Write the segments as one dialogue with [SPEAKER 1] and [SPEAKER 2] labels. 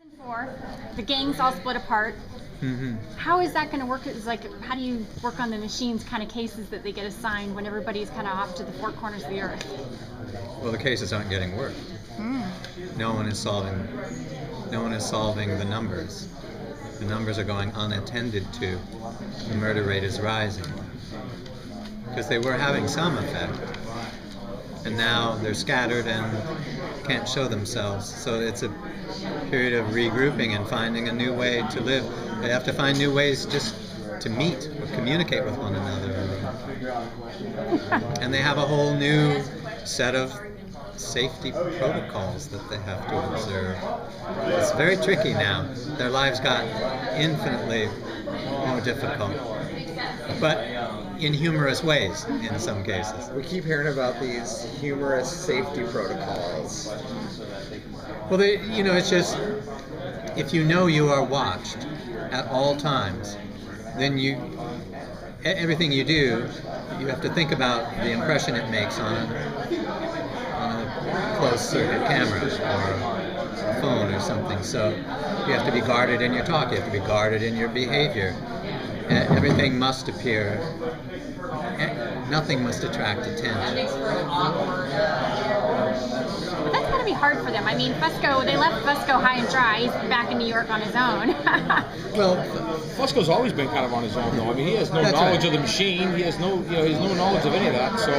[SPEAKER 1] Season 4, the gang's all split apart. How is that going to work? It's like, how do you work on the machines kind of cases that they get assigned when everybody's kind of off to the four corners of the earth?
[SPEAKER 2] Well, the cases aren't getting worse. No one is solving. No one is solving the numbers. The numbers are going unattended to. The murder rate is rising because they were having some effect, and now they're scattered and can't show themselves. So it's a period of regrouping and finding a new way to live. They have to find new ways just to meet or communicate with one another. And they have a whole new set of safety protocols that they have to observe. It's very tricky now. Their lives got infinitely more difficult, but in humorous ways in some cases.
[SPEAKER 3] We keep hearing about these humorous safety protocols.
[SPEAKER 2] Well, it's just, if you know you are watched at all times, then everything you do, you have to think about the impression it makes on a closed-circuit camera or a phone or something. So you have to be guarded in your talk, you have to be guarded in your behavior. Everything must appear, nothing must attract attention.
[SPEAKER 1] But that's got to be hard for them. I mean, Fusco, they left Fusco high and dry. He's back in New York on his own.
[SPEAKER 4] Well, Fusco's always been kind of on his own, though. I mean, he has no knowledge of the machine. He has no, he has no knowledge of any of that. So,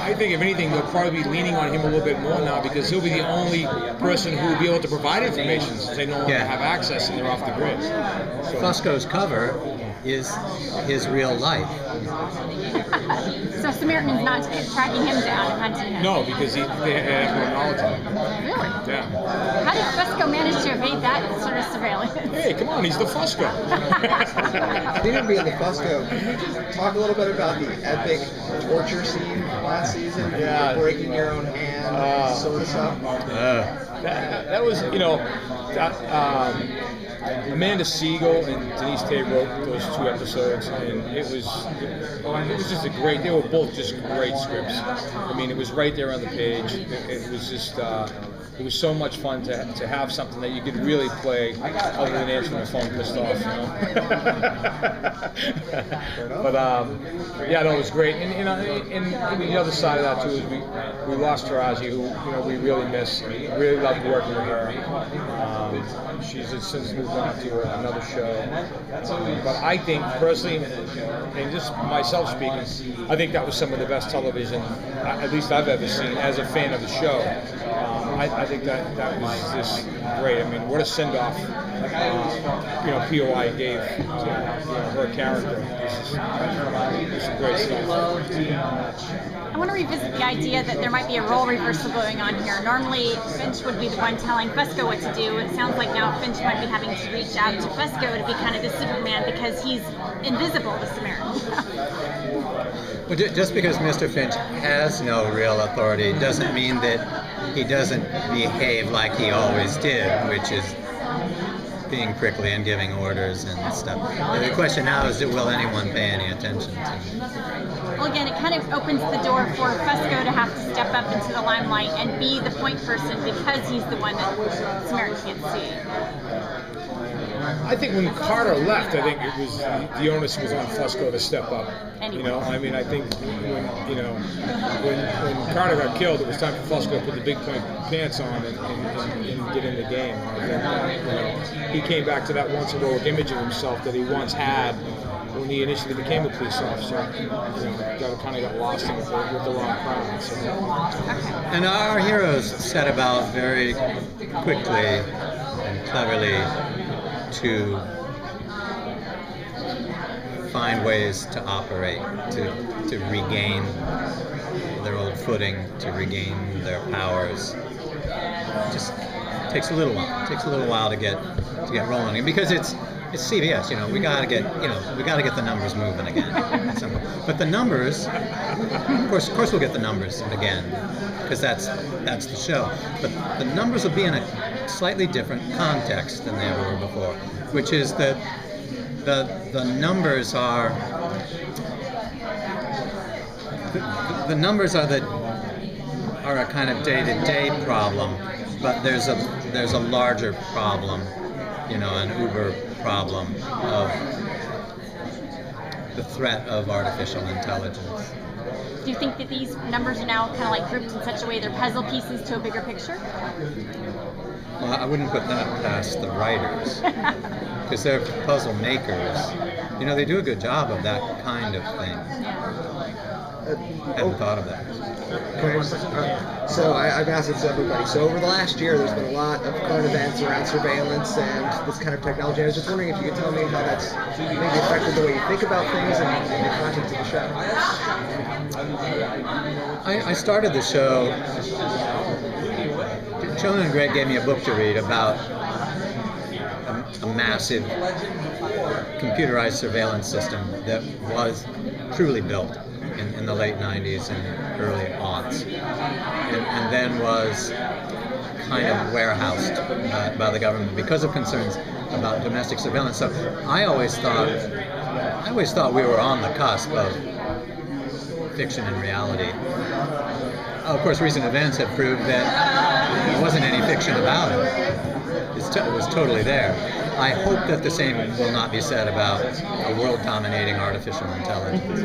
[SPEAKER 4] I think if anything, they'll probably be leaning on him a little bit more now because he'll be the only person who will be able to provide information since they no longer have access and they're off the grid. So.
[SPEAKER 2] Fusco's cover is his real life.
[SPEAKER 1] So Samaritan's not tracking him down and hunting him?
[SPEAKER 4] No, because they have no knowledge of him.
[SPEAKER 1] Really?
[SPEAKER 4] Yeah.
[SPEAKER 1] How did Fusco manage to evade that sort of surveillance?
[SPEAKER 4] Hey, come on, he's the Fusco.
[SPEAKER 3] Speaking of being the Fusco, can you just talk a little bit about the epic torture scene from last season?
[SPEAKER 4] Yeah.
[SPEAKER 3] Breaking your own hand, sort of stuff?
[SPEAKER 4] That was, Amanda Siegel and Denise Tay wrote those 2 episodes, and it was just they were both just great scripts. I mean, it was right there on the page. It was just, it was so much fun to have something that you could really play other than answering the phone pissed off, But it was great. And the other side of that too is we lost Taraji, who we really miss. Really loved working with her. She's since moved on to another show. But I think personally, and just myself speaking, I think that was some of the best television, at least I've ever seen as a fan of the show. I think that was just great. I mean, what a send-off, POI gave to her character. This is great stuff.
[SPEAKER 1] I want to revisit the idea that there might be a role reversal going on here. Normally, Finch would be the one telling Fusco what to do. It sounds like now Finch might be having to reach out to Fusco to be kind of the Superman because he's invisible to Samaritan.
[SPEAKER 2] Well, just because Mr. Finch has no real authority doesn't mean that he doesn't behave like he always did, which is being prickly and giving orders and stuff. The question now is, will anyone pay any attention to him?
[SPEAKER 1] Well, again, it kind of opens the door for Fusco to have to step up into the limelight and be the point person because he's the one that Samaritan can't see.
[SPEAKER 4] I think when Carter left, I think it was the onus was on Fusco to step up.
[SPEAKER 1] Anyway.
[SPEAKER 4] I mean, I think when Carter got killed, it was time for Fusco to put the big point pants on and get in the game. I think he came back to that once heroic image of himself that he once had when he initially became a police officer. Kind of got lost with the wrong crowd. So.
[SPEAKER 2] And our heroes set about very quickly and cleverly to find ways to operate, to regain their old footing, to regain their powers. It just takes a little while. It takes a little while to get rolling, and because it's CBS, we gotta get the numbers moving again. But the numbers, of course, we'll get the numbers again, because that's the show. But the numbers will be in a slightly different context than they ever were before, which is that the numbers are the numbers are a kind of day-to-day problem, but there's a larger problem, an uber problem of the threat of artificial intelligence.
[SPEAKER 1] Do you think that these numbers are now kind of like grouped in such a way they're puzzle pieces to a bigger picture?
[SPEAKER 2] Well, I wouldn't put that past the writers, because they're puzzle makers. They do a good job of that kind of thing. Hadn't thought of that.
[SPEAKER 3] So I've asked this to everybody. So over the last year, there's been a lot of current events around surveillance and this kind of technology. I was just wondering if you could tell me how that's maybe affected the way you think about things and the content of the show.
[SPEAKER 2] I started the show. Joan and Greg gave me a book to read about a massive computerized surveillance system that was truly built in the late 90s and early aughts, and then was kind of warehoused by the government because of concerns about domestic surveillance. So I always thought we were on the cusp of fiction and reality. Of course, recent events have proved that there wasn't any fiction about it. It was totally there. I hope that the same will not be said about a world-dominating artificial intelligence.